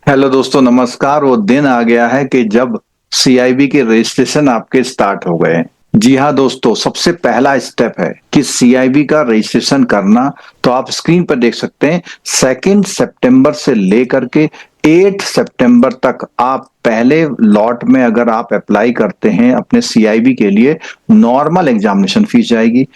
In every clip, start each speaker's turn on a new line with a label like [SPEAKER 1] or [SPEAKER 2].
[SPEAKER 1] Hello दोस्तों, नमस्कार। वो दिन आ गया है कि जब सीआईबी के रजिस्ट्रेशन आपके स्टार्ट हो गए हैं। जी हाँ दोस्तों, सबसे पहला स्टेप है कि सीआईबी का रजिस्ट्रेशन करना। तो आप स्क्रीन पर देख सकते हैं, 2 सितंबर से लेकर के 8 सितंबर तक आप पहले लॉट में अगर आप अप्लाई करते हैं अपने सीआईबी के लिए, नॉर्मल एग्जामिनेशन फीस जाएगी।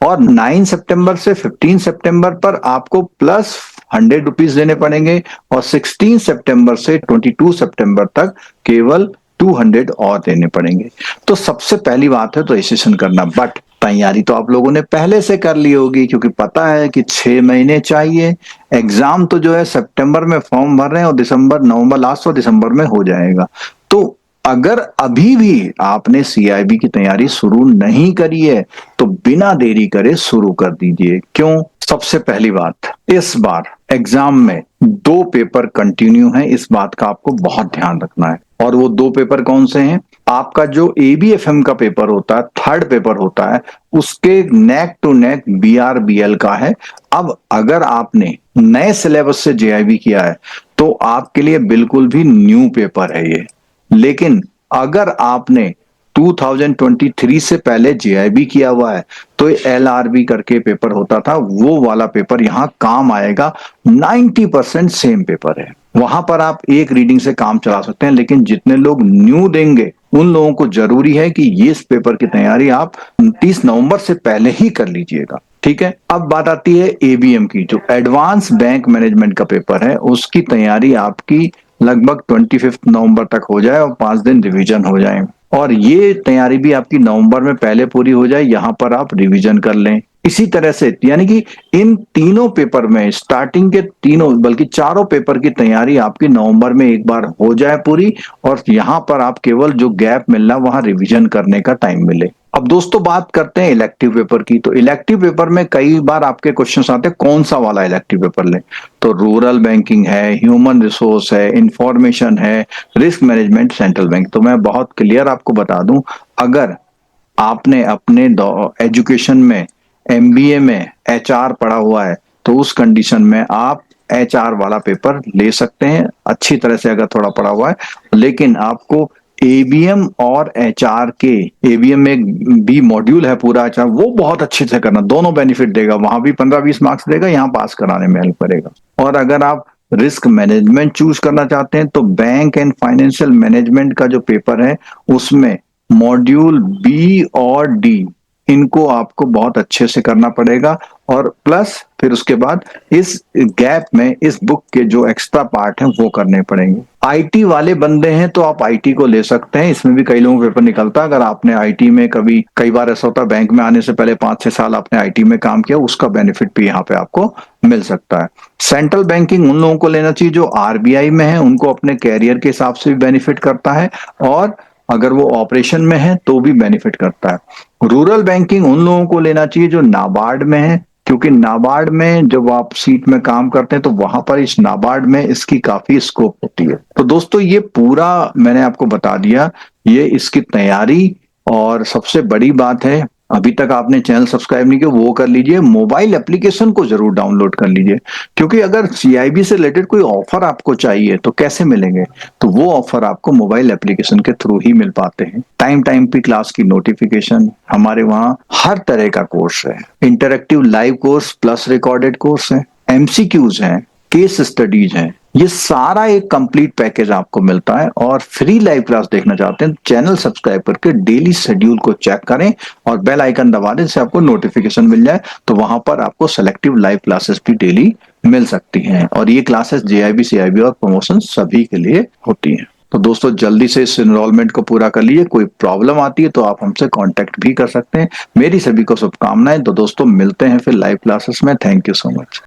[SPEAKER 1] और 9 सितंबर से 15 सितंबर पर आपको प्लस 100 रुपीज देने पड़ेंगे। और 16 सितंबर से 22 सितंबर तक केवल 200 और देने पड़ेंगे। तो सबसे पहली बात है तो रजिस्ट्रेशन करना। बट तैयारी तो आप लोगों ने पहले से कर ली होगी, क्योंकि पता है कि 6 महीने चाहिए। एग्जाम तो जो है सितंबर में फॉर्म भर रहे हैं और दिसंबर, नवंबर लास्ट और दिसंबर में हो जाएगा। तो अगर अभी भी आपने सीआईबी की तैयारी शुरू नहीं करी है तो बिना देरी करे शुरू कर दीजिए। क्यों? सबसे पहली बात, इस बार एग्जाम में 2 पेपर कंटिन्यू हैं, इस बात का आपको बहुत ध्यान रखना है। और वो 2 पेपर कौन से हैं? आपका जो एबीएफएम का पेपर होता है, थर्ड पेपर होता है, उसके नेक टू नेक बीआरबीएल का है। अब अगर आपने नए सिलेबस से जेआईबी किया है तो आपके लिए बिल्कुल भी न्यू पेपर है ये। लेकिन अगर आपने 2023 से पहले जेआईबी किया हुआ है तो ये एलआरबी करके पेपर होता था, वो वाला पेपर यहाँ काम आएगा। 90% सेम पेपर है, वहां पर आप एक रीडिंग से काम चला सकते हैं। लेकिन जितने लोग न्यू देंगे उन लोगों को जरूरी है कि ये इस पेपर की तैयारी आप 29 नवंबर से पहले ही कर लीजिएगा। ठीक है, अब बात आती है एबीएम की। जो एडवांस बैंक मैनेजमेंट का पेपर है उसकी तैयारी आपकी लगभग 25 नवंबर तक हो जाए और 5 दिन रिवीजन हो जाए। और ये तैयारी भी आपकी नवंबर में पहले पूरी हो जाए, यहां पर आप रिवीजन कर लें। इसी तरह से यानी कि इन तीनों पेपर में, स्टार्टिंग के तीनों बल्कि चारों पेपर की तैयारी आपकी नवंबर में एक बार हो जाए पूरी। और यहां पर आप केवल जो गैप मिलना वहां रिवीजन करने का टाइम मिले। अब दोस्तों बात करते हैं इलेक्टिव पेपर की। तो इलेक्टिव पेपर में कई बार आपके क्वेश्चंस आते हैं कौन सा वाला इलेक्टिव पेपर लें। तो रूरल बैंकिंग है, ह्यूमन रिसोर्स है, इंफॉर्मेशन है, रिस्क मैनेजमेंट, सेंट्रल बैंक। तो मैं बहुत क्लियर आपको बता दूं, अगर आपने अपने एजुकेशन में एमबीए में एचआर पढ़ा हुआ है तो उस कंडीशन में आप एचआर वाला पेपर ले सकते हैं, अच्छी तरह से अगर थोड़ा पढ़ा हुआ है। लेकिन आपको एबीएम और एचआर के, एबीएम में एक बी मॉड्यूल है पूरा एचआर, वो बहुत अच्छे से करना, दोनों बेनिफिट देगा। वहां भी 15-20 मार्क्स देगा, यहाँ पास कराने में हेल्प करेगा। और अगर आप रिस्क मैनेजमेंट चूज करना चाहते हैं तो बैंक एंड फाइनेंशियल मैनेजमेंट का जो पेपर है उसमें मॉड्यूल बी और डी, इनको आपको बहुत अच्छे से करना पड़ेगा। और प्लस फिर उसके बाद इस गैप में इस बुक के जो एक्स्ट्रा पार्ट हैं वो करने पड़ेंगे। आईटी वाले बंदे हैं तो आप आईटी को ले सकते हैं, इसमें भी कई लोगों को पेपर निकलता है। अगर आपने आईटी में कभी, कई बार ऐसा होता है बैंक में आने से पहले 5-6 साल आपने आईटी में काम किया, उसका बेनिफिट भी यहाँ पे आपको मिल सकता है। सेंट्रल बैंकिंग उन लोगों को लेना चाहिए जो आरबीआई में है, उनको अपने कैरियर के हिसाब से भी बेनिफिट करता है। और अगर वो ऑपरेशन में है तो भी बेनिफिट करता है। रूरल बैंकिंग उन लोगों को लेना चाहिए जो नाबार्ड में है, क्योंकि नाबार्ड में जब आप सीट में काम करते हैं तो वहां पर इस नाबार्ड में इसकी काफी स्कोप होती है। तो दोस्तों ये पूरा मैंने आपको बता दिया, ये इसकी तैयारी। और सबसे बड़ी बात है, अभी तक आपने चैनल सब्सक्राइब नहीं किया वो कर लीजिए, मोबाइल एप्लीकेशन को जरूर डाउनलोड कर लीजिए। क्योंकि अगर सीआईबी से रिलेटेड कोई ऑफर आपको चाहिए तो कैसे मिलेंगे? तो वो ऑफर आपको मोबाइल एप्लीकेशन के थ्रू ही मिल पाते हैं। टाइम टाइम पे क्लास की नोटिफिकेशन, हमारे वहाँ हर तरह का कोर्स है, interactive live course plus recorded course है, एमसीक्यूज हैं, केस स्टडीज हैं, ये सारा एक कंप्लीट पैकेज आपको मिलता है। और फ्री लाइव क्लास देखना चाहते हैं चैनल सब्सक्राइब करके डेली शेड्यूल को चेक करें और बेल आइकन दबा दें जिससे आपको नोटिफिकेशन मिल जाए। तो वहां पर आपको सेलेक्टिव लाइव क्लासेस भी डेली मिल सकती हैं। और ये क्लासेस जेआईबी, सीआईबी और प्रमोशन सभी के लिए होती हैं। तो दोस्तों जल्दी से इस एनरोलमेंट को पूरा कर लीजिए। कोई प्रॉब्लम आती है तो आप हमसे कांटेक्ट भी कर सकते हैं। मेरी सभी को शुभकामनाएं। तो दोस्तों मिलते हैं फिर लाइव क्लासेस में। Thank you so much.